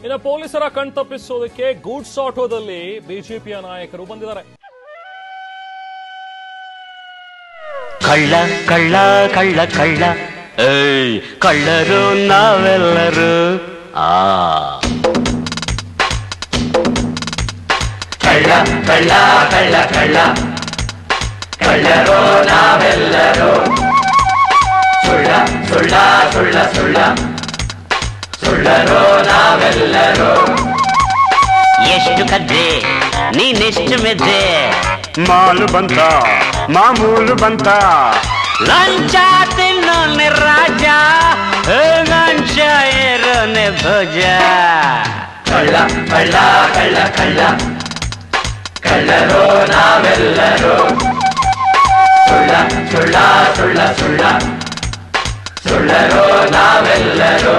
ಇನ್ನು ಪೊಲೀಸರ ಕಣ್ತಪ್ಪಿಸೋದಕ್ಕೆ ಗೂಡ್ಸ್ ಆಟೋದಲ್ಲಿ ಬಿಜೆಪಿಯ ನಾಯಕರು ಬಂದಿದ್ದಾರೆ. ಕಳ್ಳ ಕಳ್ಳ ಕಳ್ಳ ಕಳ್ಳ ಏಯ್ ಕಳ್ಳರು ನಾವೆಲ್ಲರೂ ಕಳ್ಳ ಕಳ್ಳ ಕಳ್ಳ ಕಳ್ಳ ಕಳ್ಳರು ನಾವೆಲ್ಲರೂ ಸುಳ್ಳ ಸುಳ್ಳ ಸುಳ್ಳ ಸುಳ್ಳ ಸುಳ್ಳರು ನಾವೆಲ್ಲರೂ. ಎಷ್ಟು ಕದ್ದೆ ನೀನೆಷ್ಟು ಮೆದ್ದೆ ಮಾಲು ಬಂತ ಮಾಮೂಲು ಬಂತ ಲಂಚ ತಿನ್ನೋನೆ ರಾಜ ಲಂಚ ಏರೋನೆ ಭೋಜ. ಕಳ್ಳ ಕಳ್ಳ ಕಳ್ಳ ಕಳ್ಳ ಕಳ್ಳರು ನಾವೆಲ್ಲರೂ ಸುಳ್ಳ ಸುಳ್ಳ ಸುಳ್ಳ ಸುಳ್ಳ ಸುಳ್ಳರು ನಾವೆಲ್ಲರೂ.